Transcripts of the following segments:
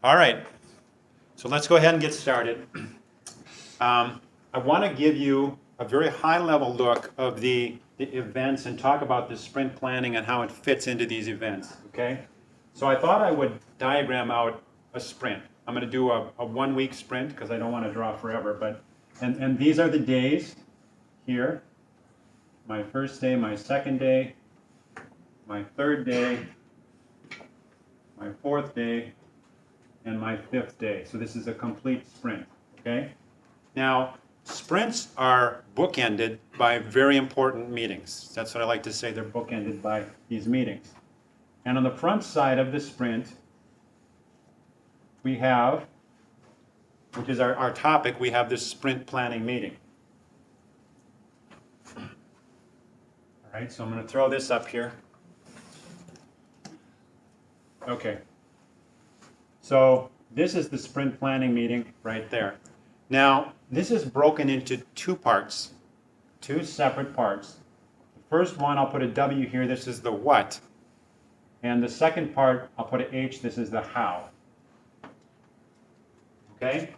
All right, so let's go ahead and get started. I want to give you a very high-level look of the events and talk about the sprint planning and how it fits into these events, okay? So I thought I would diagram out a sprint. I'm going to do a 1-week sprint because I don't want to draw forever, but and these are the days here. My first day, my second day, my third day, my fourth day, and my fifth day. So this is a complete sprint, okay? Now, sprints are bookended by very important meetings. That's what I like to say, they're bookended by these meetings. And on the front side of the sprint, we have, which is our topic, we have this sprint planning meeting. All right, so I'm going to throw this up here. Okay. So this is the sprint planning meeting right there. Now, this is broken into two parts, two separate parts. The first one, I'll put a W here, this is the what. And the second part, I'll put an H, this is the how. Okay?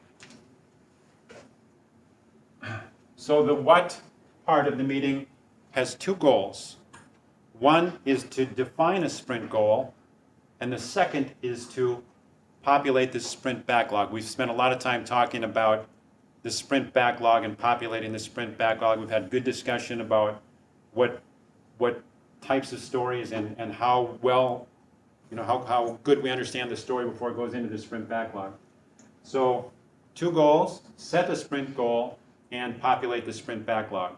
So the what part of the meeting has two goals. One is to define a sprint goal, and the second is to populate the sprint backlog. We've spent a lot of time talking about the sprint backlog and populating the sprint backlog. We've had good discussion about what types of stories and how well, how good we understand the story before it goes into the sprint backlog. So two goals, set the sprint goal and populate the sprint backlog.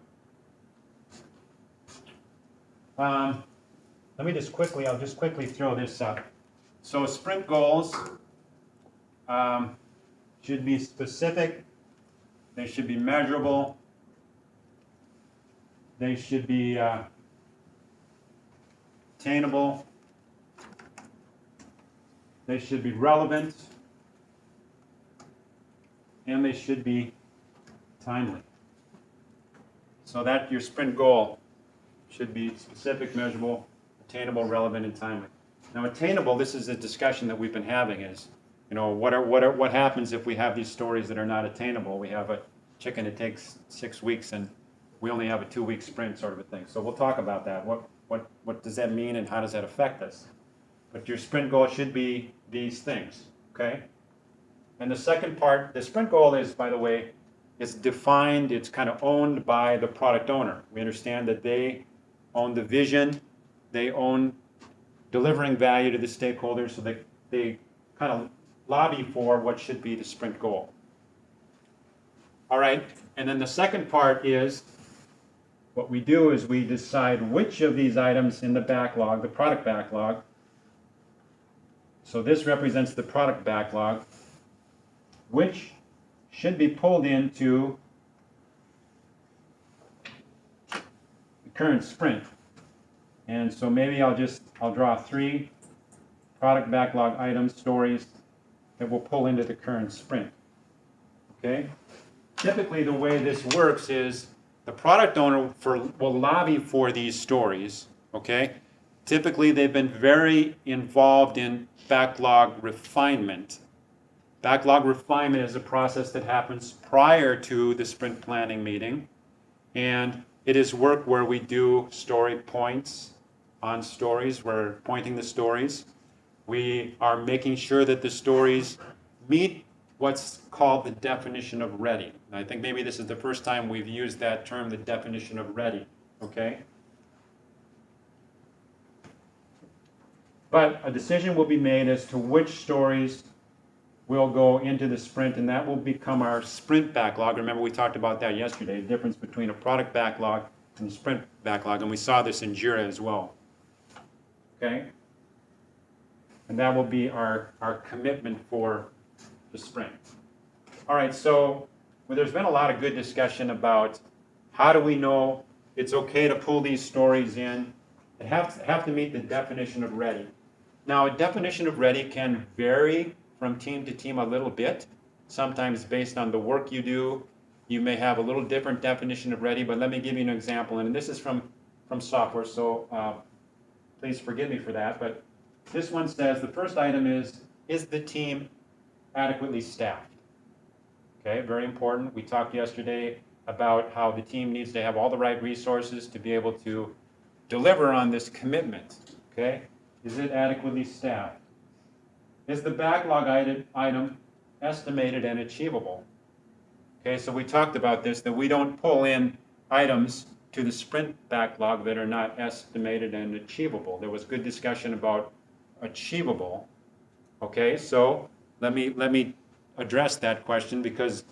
Let me just quickly, I'll just quickly throw this up. So sprint goals should be specific, they should be measurable, they should be attainable, they should be relevant, and they should be timely. So that your sprint goal should be specific, measurable, attainable, relevant, and timely. Now attainable, this is a discussion that we've been having is, what happens if we have these stories that are not attainable? We have a chicken that takes 6 weeks and we only have a 2-week sprint sort of a thing. So we'll talk about that. What does that mean and how does that affect us? But your sprint goal should be these things, okay? And the second part, the sprint goal is, by the way, it's defined, it's kind of owned by the product owner. We understand that they own the vision, they own delivering value to the stakeholders, so they kind of lobby for what should be the sprint goal. All right, and then the second part is, what we do is we decide which of these items in the backlog, the product backlog, so this represents the product backlog, which should be pulled into the current sprint. And so maybe I'll draw 3 product backlog items, stories, that will pull into the current sprint. Okay? Typically the way this works is the product owner will lobby for these stories, okay? Typically they've been very involved in backlog refinement. Backlog refinement is a process that happens prior to the sprint planning meeting, and it is work where we do story points on stories. We're pointing the stories. We are making sure that the stories meet what's called the definition of ready. And I think maybe this is the first time we've used that term, the definition of ready, okay? But a decision will be made as to which stories will go into the sprint, and that will become our sprint backlog. Remember, we talked about that yesterday, the difference between a product backlog and a sprint backlog, and we saw this in Jira as well. Okay? And that will be our commitment for the sprint. All right, so there's been a lot of good discussion about how do we know it's okay to pull these stories in. They have to meet the definition of ready. Now, a definition of ready can vary from team to team a little bit. Sometimes based on the work you do, you may have a little different definition of ready, but let me give you an example. And this is from software, so please forgive me for that. But This one says, the first item is the team adequately staffed? Okay, very important. We talked yesterday about how the team needs to have all the right resources to be able to deliver on this commitment. Okay, is it adequately staffed? Is the backlog item estimated and achievable? Okay, so we talked about this, that we don't pull in items to the sprint backlog that are not estimated and achievable. There was good discussion about achievable. Okay, so let me address that question, because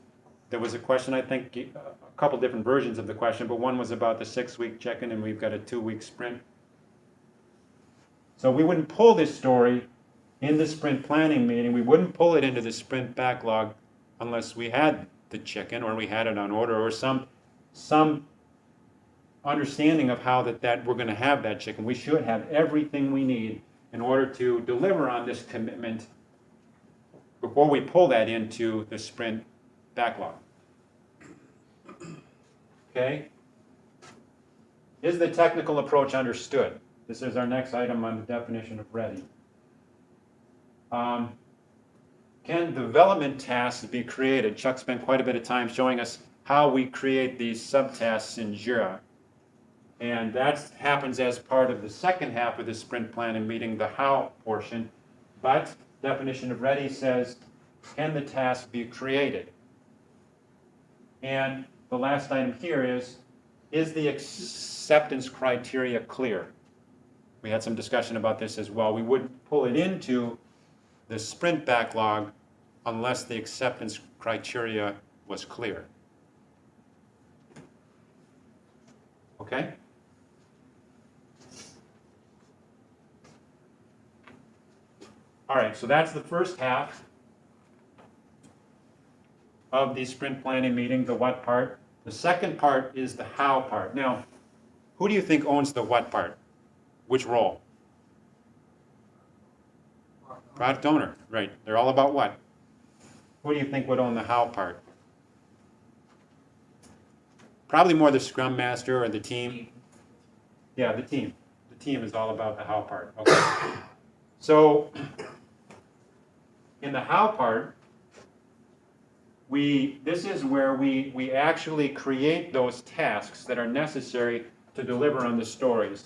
there was a question, I think, a couple different versions of the question, but one was about the 6-week check-in, and we've got a 2-week sprint. So we wouldn't pull this story in the sprint planning meeting. We wouldn't pull it into the sprint backlog unless we had the check-in, or we had it on order, or some understanding of how that we're going to have that check-in. We should have everything we need in order to deliver on this commitment before we pull that into the sprint backlog. Okay? Is the technical approach understood? This is our next item on the definition of ready. Can development tasks be created? Chuck spent quite a bit of time showing us how we create these subtasks in Jira. And that happens as part of the second half of the sprint planning meeting, the how portion. But definition of ready says, can the task be created? And the last item here is the acceptance criteria clear? We had some discussion about this as well. We wouldn't pull it into the sprint backlog unless the acceptance criteria was clear. Okay? All right, so that's the first half of the sprint planning meeting, the what part. The second part is the how part. Now, who do you think owns the what part? Which role? Product owner, right. They're all about what? Who do you think would own the how part? Probably more the Scrum Master or the team. Yeah, the team. The team is all about the how part. Okay. So, in the how part, this is where we actually create those tasks that are necessary to deliver on the stories.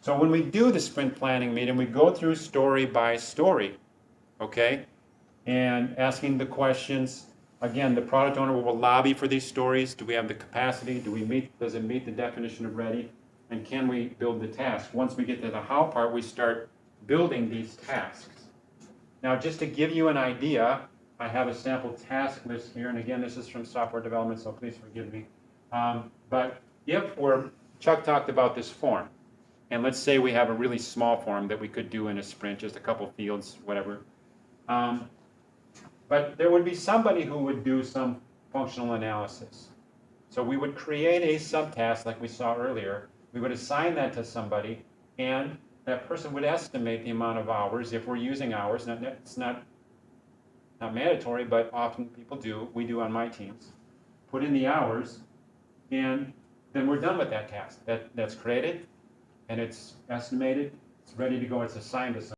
So when we do the sprint planning meeting, we go through story by story, okay? And asking the questions. Again, the product owner will lobby for these stories. Do we have the capacity? Does it meet the definition of ready? And can we build the task? Once we get to the how part, we start building these tasks. Now, just to give you an idea, I have a sample task list here, and again, this is from software development, so please forgive me. But Chuck talked about this form, and let's say we have a really small form that we could do in a sprint, just a couple fields, whatever. But there would be somebody who would do some functional analysis. So we would create a subtask like we saw earlier. We would assign that to somebody, and that person would estimate the amount of hours if we're using hours. Now, it's not mandatory, but often people do. We do on my teams. Put in the hours, and then we're done with that task. That's created, and it's estimated. It's ready to go. It's assigned to somebody.